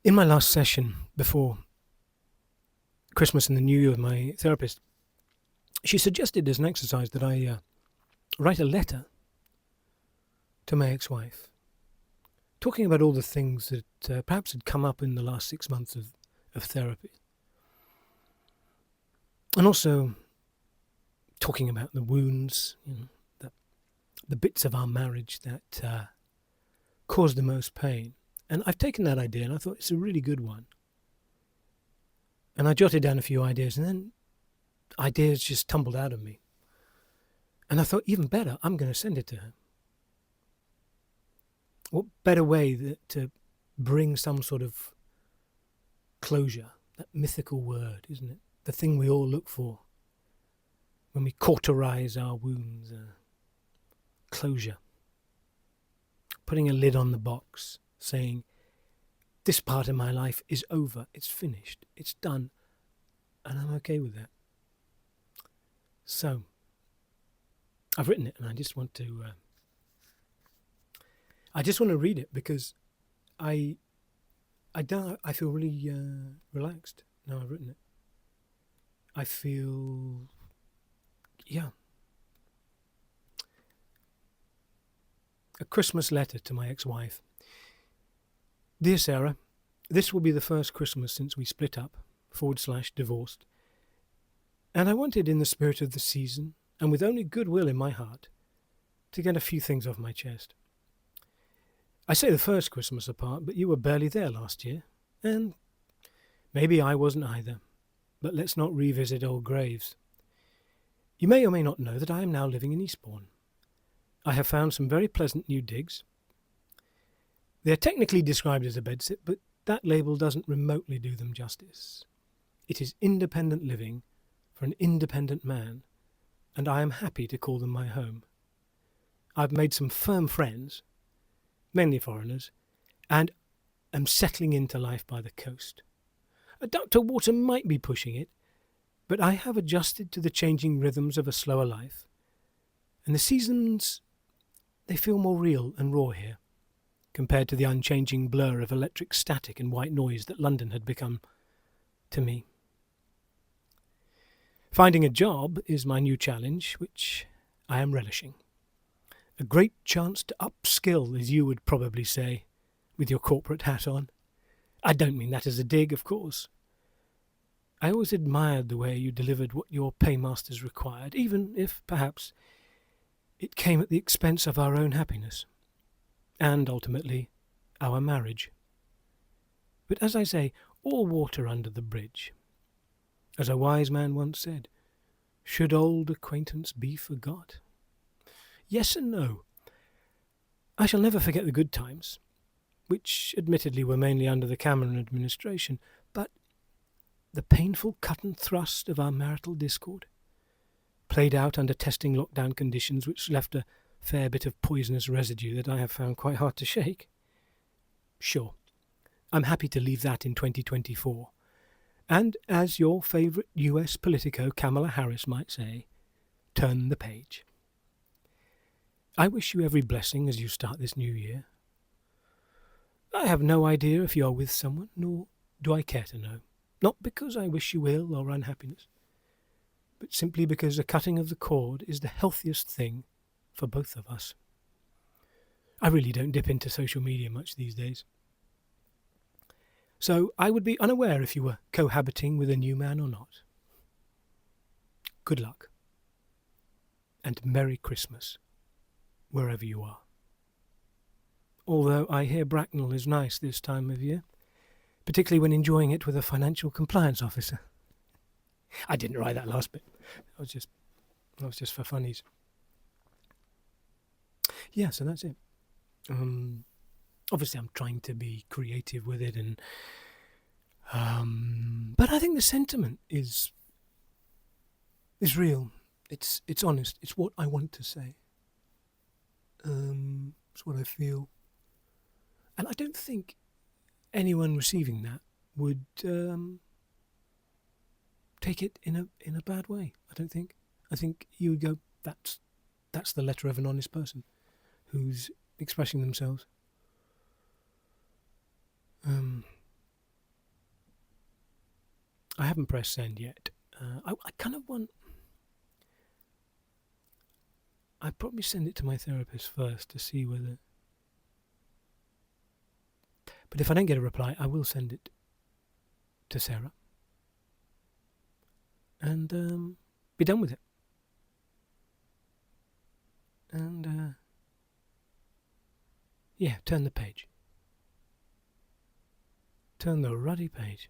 In my last session before Christmas and the New Year with my therapist, she suggested as an exercise that I write a letter to my ex-wife, talking about all the things that perhaps had come up in the last 6 months of therapy. And also talking about the wounds, the bits of our marriage that caused the most pain. And I've taken that idea and I thought it's a really good one. And I jotted down a few ideas and then ideas just tumbled out of me. And I thought, even better, I'm going to send it to her. What better way to bring some sort of closure, that mythical word, isn't it? The thing we all look for when we cauterize our wounds. Closure. Putting a lid on the box, saying, this part of my life is over, it's finished, it's done, and I'm okay with that. So, I've written it and I just want to read it because I feel really relaxed now I've written it. I feel, a Christmas letter to my ex-wife. Dear Sarah, this will be the first Christmas since we split up, / divorced. And I wanted, in the spirit of the season, and with only goodwill in my heart, to get a few things off my chest. I say the first Christmas apart, but you were barely there last year, and maybe I wasn't either. But let's not revisit old graves. You may or may not know that I am now living in Eastbourne. I have found some very pleasant new digs. They are technically described as a bedsit, but that label doesn't remotely do them justice. It is independent living for an independent man, and I am happy to call them my home. I've made some firm friends, mainly foreigners, and am settling into life by the coast. A duck to water might be pushing it, but I have adjusted to the changing rhythms of a slower life, and the seasons, they feel more real and raw here, compared to the unchanging blur of electric static and white noise that London had become to me. Finding a job is my new challenge, which I am relishing. A great chance to upskill, as you would probably say, with your corporate hat on. I don't mean that as a dig, of course. I always admired the way you delivered what your paymasters required, even if, perhaps, it came at the expense of our own happiness, and, ultimately, our marriage. But as I say, all water under the bridge. As a wise man once said, should old acquaintance be forgot? Yes and no. I shall never forget the good times, which admittedly were mainly under the Cameron administration, but the painful cut and thrust of our marital discord, played out under testing lockdown conditions which left a fair bit of poisonous residue that I have found quite hard to shake. Sure, I'm happy to leave that in 2024. And as your favourite US politico Kamala Harris might say, turn the page. I wish you every blessing as you start this new year. I have no idea if you are with someone, nor do I care to know. Not because I wish you ill or unhappiness, but simply because a cutting of the cord is the healthiest thing for both of us. I really don't dip into social media much these days. So I would be unaware if you were cohabiting with a new man or not. Good luck. And Merry Christmas, wherever you are. Although I hear Bracknell is nice this time of year, particularly when enjoying it with a financial compliance officer. I didn't write that last bit. That was just for funnies. Yeah, so that's it. Obviously, I'm trying to be creative with it, and but I think the sentiment is real. It's honest. It's what I want to say. It's what I feel, and I don't think anyone receiving that would take it in a bad way. I don't think. I think you would go, that's the letter of an honest person who's expressing themselves. I haven't pressed send yet. I kind of want... I'd probably send it to my therapist first to see whether... But if I don't get a reply, I will send it to Sarah. And be done with it. And yeah, turn the page. Turn the ruddy page.